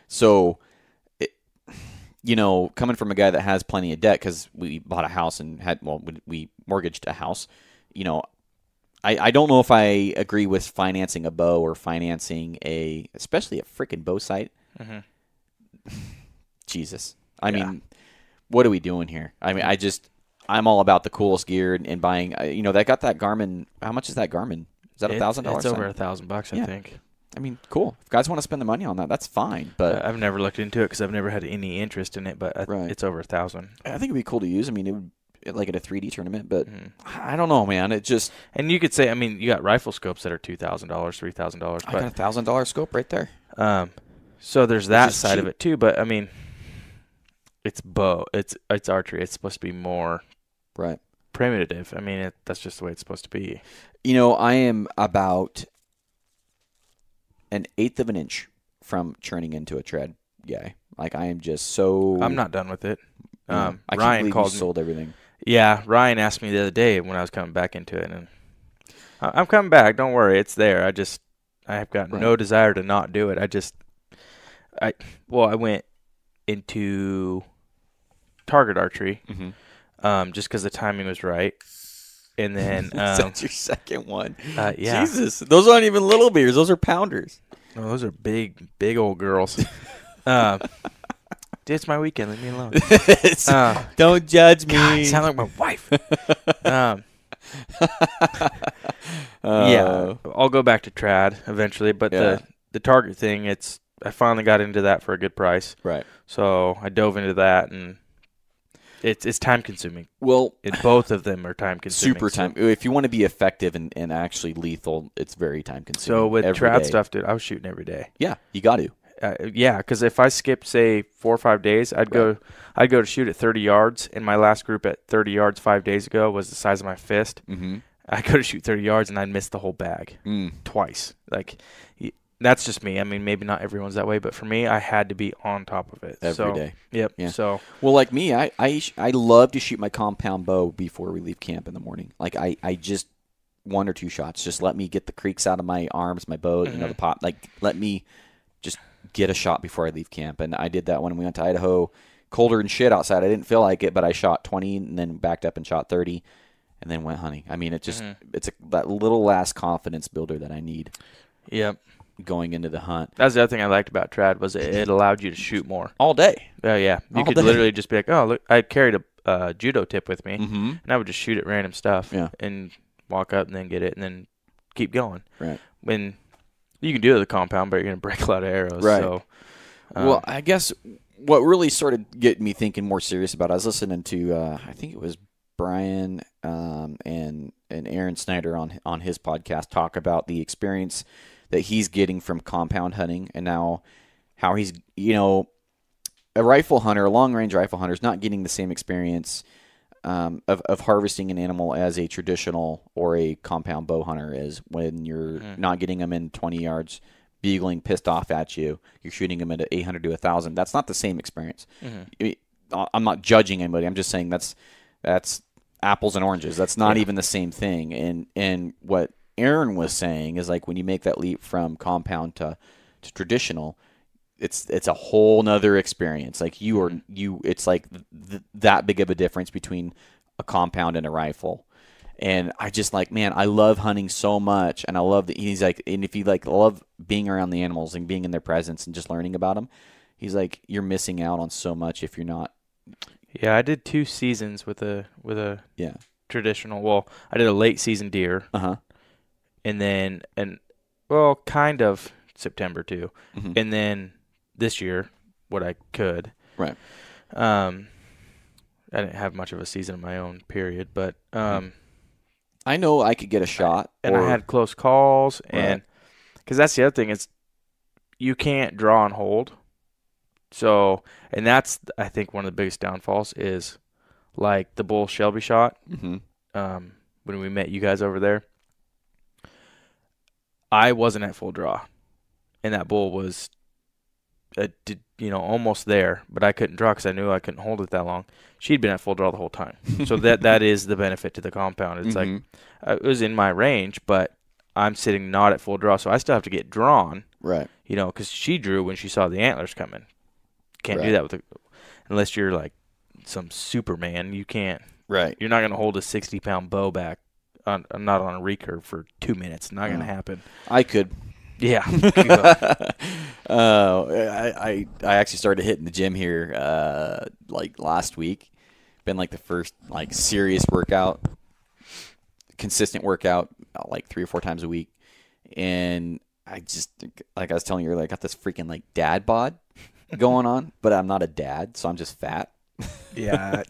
So, coming from a guy that has plenty of debt because we bought a house and we mortgaged a house, I don't know if I agree with financing a bow or financing especially a freaking bow site. Mm-hmm. Jesus. I mean, what are we doing here? I mean, I'm all about the coolest gear and buying, they got that Garmin. How much is that Garmin? Is that $1,000? It's over $1,000, I think. I mean, cool. If guys want to spend the money on that, that's fine. But I've never looked into it because I've never had any interest in it. But it's over $1,000. I think it'd be cool to use. I mean, it would like at a 3D tournament. But I don't know, man. It just and you could say, I mean, you got rifle scopes that are $2,000, $3,000. I got a $1,000 scope right there. So there's that side of it too. But I mean, it's bow. It's archery. It's supposed to be more primitive. I mean, that's just the way it's supposed to be. I am about an eighth of an inch from churning into a tread guy. Like I am just so. I'm not done with it. Ryan called sold everything. Yeah, Ryan asked me the other day when I was coming back into it, and I'm coming back. Don't worry, it's there. I have got no desire to not do it. I went into target archery, just because the timing was right. And then that's your second one. Yeah. Jesus, those aren't even little beers; those are pounders. No, those are big old girls. Dude, it's my weekend. Leave me alone. Don't judge me. God, sound like my wife. Yeah, I'll go back to trad eventually, but the target thing, I finally got into that for a good price. Right. So I dove into that and. It's time consuming. Well, both of them are time consuming. Super time. If you want to be effective and actually lethal, it's very time consuming. So with trad stuff, dude, I was shooting every day. Yeah, you got to. Yeah, because if I skipped say 4 or 5 days, I'd go to shoot at 30 yards, and my last group at 30 yards 5 days ago was the size of my fist. Mm-hmm. I'd go to shoot 30 yards and I'd miss the whole bag twice. Like. That's just me. I mean, maybe not everyone's that way, but for me, I had to be on top of it every day. Yep. Yeah. So, well, like me, I love to shoot my compound bow before we leave camp in the morning. Like I just 1 or 2 shots. Just let me get the creaks out of my arms, my bow, the pot. Like let me just get a shot before I leave camp. And I did that when we went to Idaho. Colder and shit outside. I didn't feel like it, but I shot 20 and then backed up and shot 30, and then went hunting. I mean, it's that little last confidence builder that I need. Yep. Going into the hunt. That's the other thing I liked about trad was it allowed you to shoot more all day. Yeah, you could literally just be like, oh look, I carried a judo tip with me, and I would just shoot at random stuff, and walk up and then get it and then keep going. Right. When you can do it at the compound, but you're gonna break a lot of arrows. Right. So, well, I guess what really started getting me thinking more serious about it, I was listening to I think it was Brian and Aaron Snyder on his podcast talk about the experience that he's getting from compound hunting, and now how he's, a rifle hunter, a long-range rifle hunter is not getting the same experience of harvesting an animal as a traditional or a compound bow hunter is when you're not getting them in 20 yards, bugling pissed off at you. You're shooting them at 800 to 1,000. That's not the same experience. I'm not judging anybody. I'm just saying that's apples and oranges. That's not even the same thing. And what Aaron was saying is like when you make that leap from compound to traditional, it's a whole nother experience. Like it's like that big of a difference between a compound and a rifle. And I just like, man, I love hunting so much, and I love that he's like, and if you like love being around the animals and being in their presence and just learning about them, he's like, you're missing out on so much if you're not. Yeah, I did 2 seasons with a traditional. Well, I did a late season deer. And then, kind of September too. And then this year, what I could. Right. I didn't have much of a season of my own, period. But I I know I could get a shot. And I had close calls. And because that's the other thing is you can't draw and hold. So, and that's, I think, one of the biggest downfalls is like the bull Shelby shot. Mm-hmm. When we met you guys over there, I wasn't at full draw, and that bull was, almost there, but I couldn't draw because I knew I couldn't hold it that long. She'd been at full draw the whole time, so that is the benefit to the compound. It's like it was in my range, but I'm sitting not at full draw, so I still have to get drawn, right? Because she drew when she saw the antlers coming. Can't do that unless you're like some Superman. You can't. Right. You're not going to hold a 60-pound bow back not on a recurve for 2 minutes. Not going to happen. I could. Yeah. I actually started hitting the gym here like last week. Been like the first like serious workout, consistent workout like 3 or 4 times a week. And I just, like I was telling you earlier, I got this freaking like dad bod going on, but I'm not a dad, so I'm just fat. Yeah.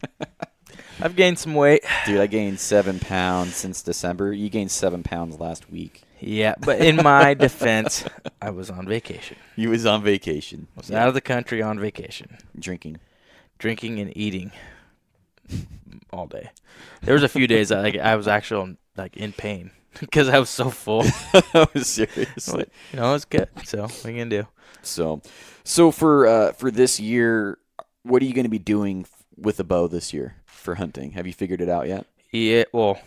I've gained some weight. Dude, I gained 7 pounds since December. You gained 7 pounds last week. Yeah, but in my defense, I was on vacation. You was on vacation. I was out of the country on vacation. Drinking And eating all day. There was a few days I was actually in pain because I was so full. I was serious. But, it's good. So what are you going to do? So for this year, what are you going to be doing with the bow this year for hunting? Have you figured it out yet? Yeah, well,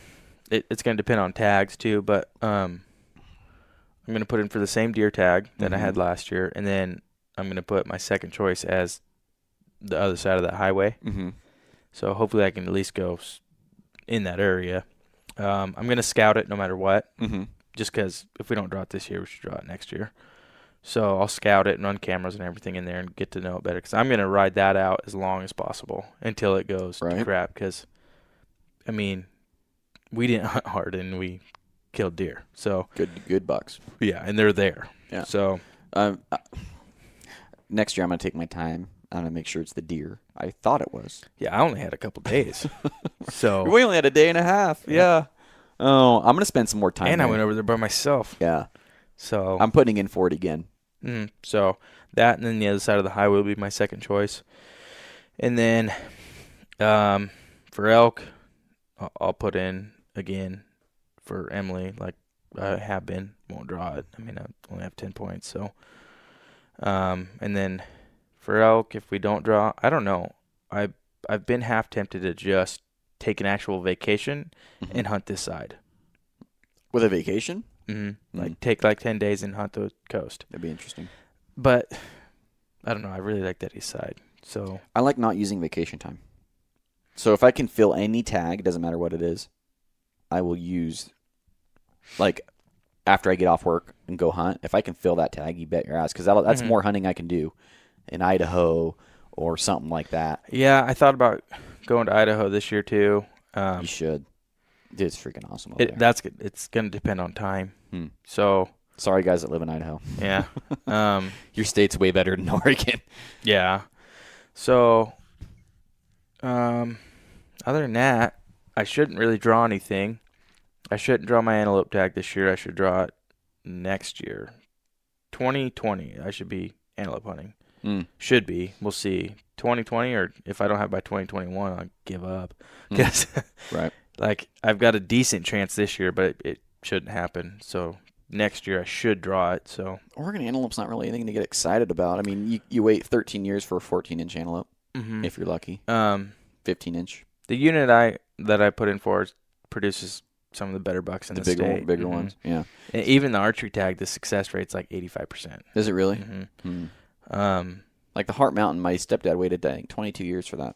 it's going to depend on tags too, but I'm going to put in for the same deer tag that I had last year, and then I'm going to put my second choice as the other side of that highway. Mm-hmm. So hopefully I can at least go in that area. I'm going to scout it no matter what, just because if we don't draw it this year, we should draw it next year. So I'll scout it and run cameras and everything in there and get to know it better, because I'm going to ride that out as long as possible until it goes to crap, because, I mean, we didn't hunt hard and we killed deer. So good bucks. Yeah, and they're there. Yeah. So next year I'm going to take my time. I'm going to make sure it's the deer I thought it was. Yeah, I only had a couple days. So we only had a day and a half. Yeah. Oh, I'm going to spend some more time. And I went over there by myself. Yeah. So I'm putting in for it again. So that, and then the other side of the highway will be my second choice. And then for elk, I'll put in again for Emily, like I have been. Won't draw it. I mean, I only have 10 points. So, and then for elk, if we don't draw, I don't know. I've been half tempted to just take an actual vacation and hunt this side. With a vacation? Like take like 10 days and hunt the coast. That'd be interesting. But I don't know. I really like that east side. So I like not using vacation time. So if I can fill any tag, doesn't matter what it is, I will use, like, after I get off work and go hunt. If I can fill that tag, you bet your ass, because that's more hunting I can do in Idaho or something like that. Yeah, I thought about going to Idaho this year too. You should. Dude, it's freaking awesome over there. That's good. It's going to depend on time. So sorry, guys that live in Idaho. Yeah. Your state's way better than Oregon. Yeah. So, other than that, I shouldn't really draw anything. I shouldn't draw my antelope tag this year. I should draw it next year. 2020, I should be antelope hunting. Should be. We'll see. 2020, or if I don't have it by 2021, I'll give up. Because right. Like, I've got a decent chance this year, but it shouldn't happen. So next year I should draw it. So Oregon antelope's not really anything to get excited about. I mean, you wait 13 years for a 14-inch antelope, if you're lucky. 15-inch. The unit that I put in for produces some of the better bucks in the state. Bigger ones, yeah. And even the archery tag, the success rate's like 85%. Is it really? Like the Heart Mountain, my stepdad waited, I think, 22 years for that.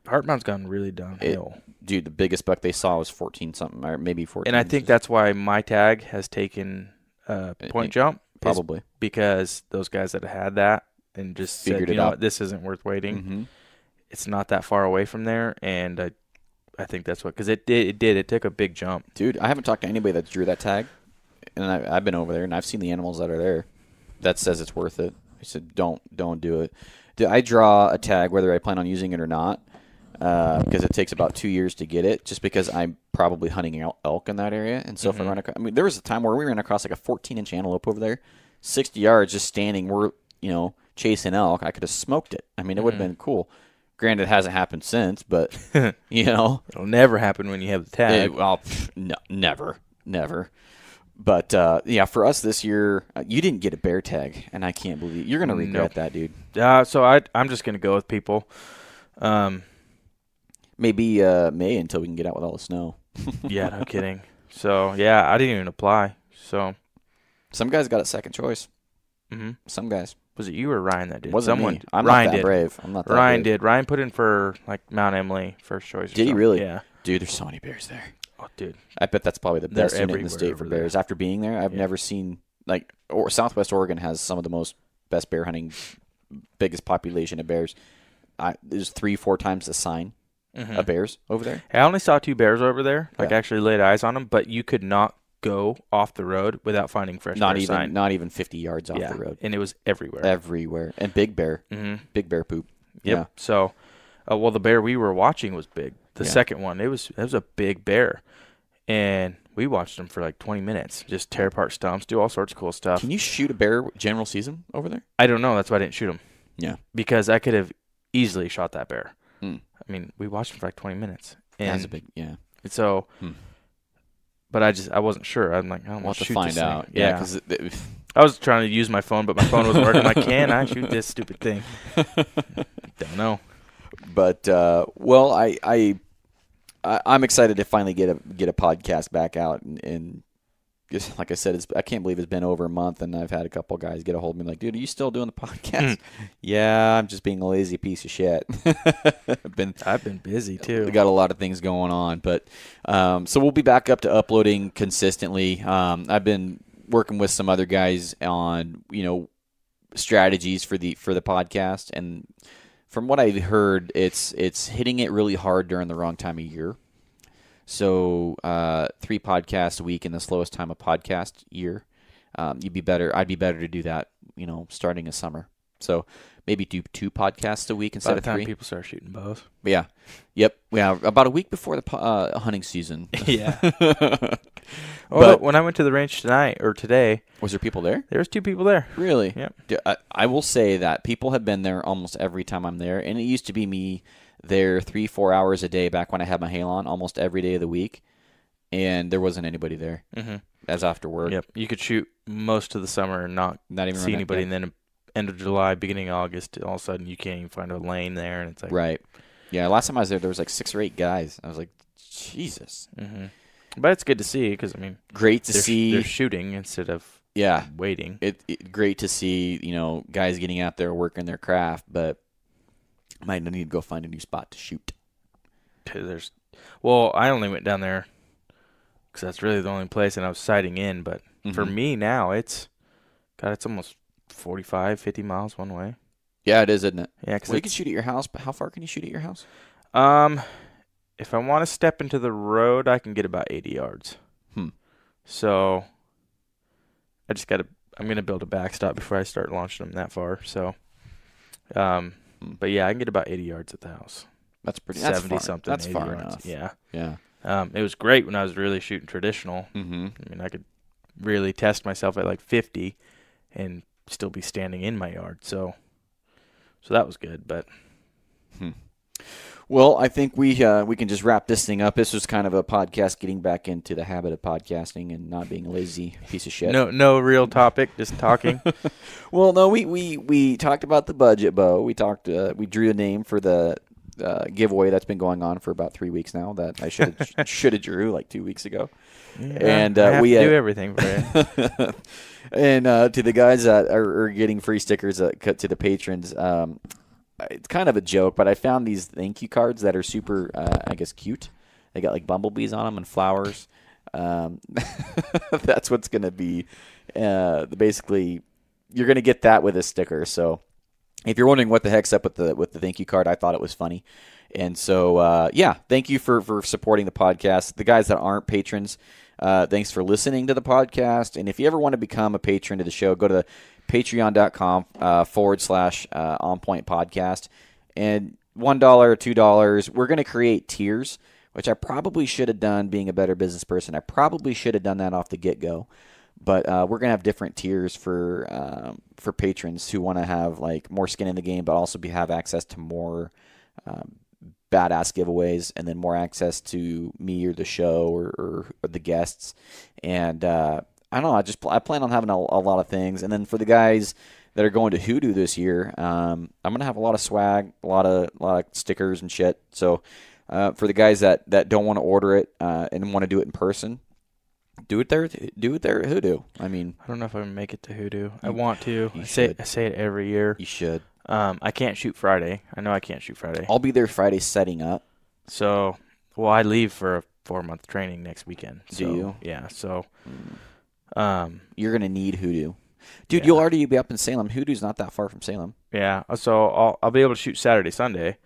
Heart Mountain's gone really downhill. Dude, the biggest buck they saw was 14-something, or maybe 14. And I think that's why my tag has taken a point jump. Probably. Because those guys that had that and just figured said, it out. What, this isn't worth waiting. It's not that far away from there, and I think that's what, because it did. It took a big jump. Dude, I haven't talked to anybody that drew that tag, and I've been over there, and I've seen the animals that are there. That says it's worth it. I said, don't do it. I draw a tag, whether I plan on using it or not. because it takes about 2 years to get it, just because I'm probably hunting elk in that area. And so if I run across, I mean, there was a time where we ran across like a 14-inch antelope over there, 60 yards just standing. We're, chasing elk. I could have smoked it. I mean, it would have been cool. Granted, it hasn't happened since, but, It'll never happen when you have the tag. No, never. But, for us this year, you didn't get a bear tag, and I can't believe you're going to regret that, dude. So I'm just going to go with people. Maybe May until we can get out with all the snow. Yeah, no kidding. So, yeah, I didn't even apply. So some guys got a second choice. Mm-hmm. Some guys. Was it you or Ryan that did? Wasn't Someone me. I'm Ryan not that did. brave. I'm not that Ryan brave. did. Ryan put in for Mount Emily first choice. Did he really? Yeah. Dude, there's so many bears there. Oh, dude. I bet that's probably the They're best unit in the everywhere state for over there. bears. After being there, I've never seen or Southwest Oregon has some of the best bear hunting, biggest population of bears. There's 3-4 times the sign of bears over there. I only saw 2 bears over there. Yeah. Actually laid eyes on them, but you could not go off the road without finding fresh bear sign. Not even 50 yards off the road. And it was everywhere. Everywhere. And big bear. Big bear poop. Yep. Yeah. So, the bear we were watching was big. The second one, it was a big bear, and we watched him for like 20 minutes, just tear apart stumps, do all sorts of cool stuff. Can you shoot a bear general season over there? I don't know. That's why I didn't shoot him. Yeah. Because I could have easily shot that bear. Hmm. I mean, we watched him for like 20 minutes. And That's a big, yeah. So, but I wasn't sure. I'm like, I don't We'll want have to to find out. Yeah, because I was trying to use my phone, but my phone wasn't working. I'm like, can I shoot this stupid thing? Don't know. But I'm excited to finally get a podcast back out, and just like I said, I can't believe it's been over a month, and I've had a couple guys get a hold of me like, dude, are you still doing the podcast? Yeah, I'm just being a lazy piece of shit. I've been busy too. We got a lot of things going on, but so we'll be back up to uploading consistently. I've been working with some other guys on strategies for the podcast, and from what I've heard, it's hitting it really hard during the wrong time of year. So 3 podcasts a week in the slowest time of podcast year. I'd be better to do that, starting in summer. So maybe do 2 podcasts a week instead of 3. By the time people start shooting bows. Yeah. Yep. Yeah. About a week before the hunting season. Yeah. But when I went to the range today, was there people there? There was 2 people there. Really? Yeah. I will say that people have been there almost every time I'm there, and it used to be me there 3-4 hours a day back when I had my hail on almost every day of the week, and there wasn't anybody there as after work. Yep. You could shoot most of the summer and not even see anybody, and then end of July, beginning of August, all of a sudden you can't even find a lane there, and it's like right. Yeah. Last time I was there was like 6 or 8 guys. I was like, Jesus. But it's good to see because great to see they're shooting instead of waiting. It great to see guys getting out there working their craft, but might need to go find a new spot to shoot. I only went down there because that's really the only place, and I was sighting in. But for me now, it's almost 45, 50 miles one way. Yeah, it is, isn't it? Yeah, because you can shoot at your house, but how far can you shoot at your house? If I want to step into the road, I can get about 80 yards. So I just I'm going to build a backstop before I start launching them that far. So, but yeah, I can get about 80 yards at the house. That's pretty. 70 something. That's 80 far yards. enough. Yeah. Yeah. It was great when I was really shooting traditional. I could really test myself at like 50 and still be standing in my yard. So that was good, but. Well, I think we can just wrap this thing up. This was kind of a podcast getting back into the habit of podcasting and not being a lazy piece of shit. No real topic, just talking. Well, no, we talked about the budget bow. We drew a name for the giveaway that's been going on for about 3 weeks now that I should have drew like 2 weeks ago. Yeah, and I have to do everything for you. And to the guys that are getting free stickers cut to the patrons, it's kind of a joke, but I found these thank you cards that are super, I guess, cute. They got like bumblebees on them and flowers. That's what's going to be basically. You're going to get that with a sticker. So if you're wondering what the heck's up with the thank you card, I thought it was funny. And so thank you for supporting the podcast. The guys that aren't patrons, thanks for listening to the podcast. And if you ever want to become a patron to the show, go to patreon.com /onpoint podcast. And $1 or $2. We're going to create tiers, which I probably should have done being a better business person. I probably should have done that off the get-go. But we're going to have different tiers for patrons who want to have like more skin in the game, but also have access to more badass giveaways, and then more access to me or the show or the guests. And I don't know. I plan on having a lot of things. And then for the guys that are going to Hoodoo this year, I'm going to have a lot of swag, a lot of stickers and shit. So for the guys that don't want to order it and want to do it in person, do it there at Hoodoo. I mean, I don't know if I'm gonna make it to Hoodoo. I want to. I should. say it every year. You should. I can't shoot Friday. I know I can't shoot Friday. I'll be there Friday setting up. So, well, I leave for a 4-month training next weekend. So, do you? Yeah. So, you're gonna need Hoodoo, dude. Yeah. You'll already be up in Salem. Hoodoo's not that far from Salem. Yeah. So I'll be able to shoot Saturday, Sunday.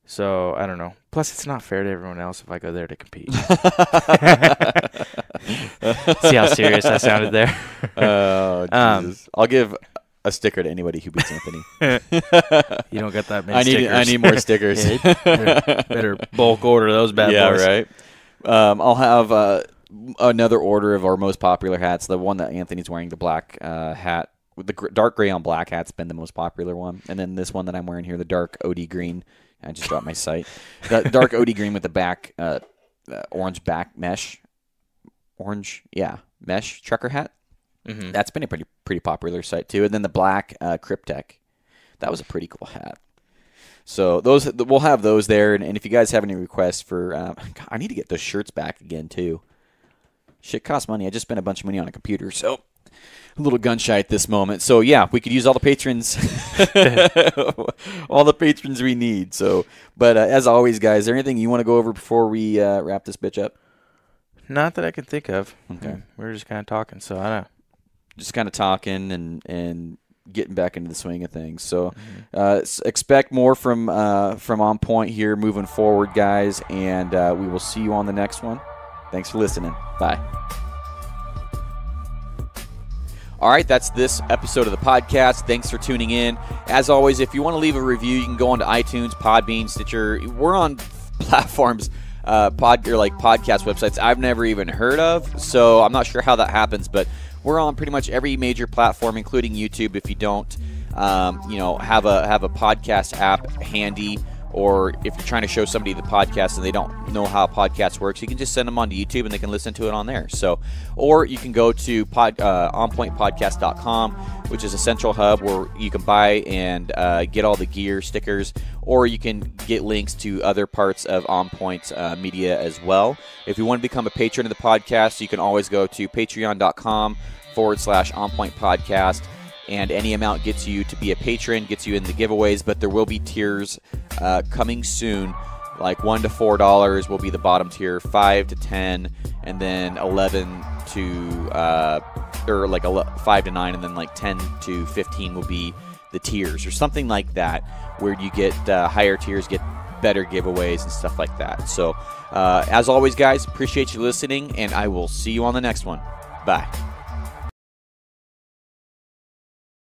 So, I don't know. Plus, it's not fair to everyone else if I go there to compete. See how serious I sounded there? Oh, Jesus. I'll give a sticker to anybody who beats Anthony. You don't got that many stickers. I need more stickers. Yeah, better bulk order those bad boys. Yeah, right. I'll have another order of our most popular hats. The one that Anthony's wearing, the black hat. With the dark gray on black hat's been the most popular one. And then this one that I'm wearing here, the dark OD green. I just dropped my sight. The dark OD green with the back orange back mesh. Mesh trucker hat. Mm-hmm. That's been a pretty popular sight too. And then the black Cryptek. That was a pretty cool hat. So we'll have those there. And if you guys have any requests for, I need to get those shirts back again too. Shit costs money. I just spent a bunch of money on a computer, so a little gun shy at this moment. So yeah, we could use all the patrons, all the patrons we need. So, but as always, guys, is there anything you want to go over before we wrap this bitch up? Not that I can think of. Okay, we're just kind of talking, so I don't. Just kind of talking and getting back into the swing of things. So expect more from On Point here moving forward, guys, and we will see you on the next one. Thanks for listening. Bye. All right, that's this episode of the podcast. Thanks for tuning in. As always, if you want to leave a review, you can go onto iTunes, Podbean, Stitcher. We're on platforms, podcast websites I've never even heard of, so I'm not sure how that happens, but we're on pretty much every major platform, including YouTube. If you don't, have a podcast app handy, or if you're trying to show somebody the podcast and they don't know how a podcast works, you can just send them onto YouTube and they can listen to it on there. So, or you can go to onpointpodcast.com, which is a central hub where you can buy and get all the gear, stickers, or you can get links to other parts of On Point's media as well. If you want to become a patron of the podcast, you can always go to patreon.com/onpointpodcast. And any amount gets you to be a patron, gets you in the giveaways, but there will be tiers coming soon. Like $1 to $4 will be the bottom tier, 5 to 10, and then 11 to 5 to 9, and then like 10 to 15 will be the tiers, or something like that, where you get higher tiers, get better giveaways and stuff like that. So as always, guys, appreciate you listening, and I will see you on the next one. Bye.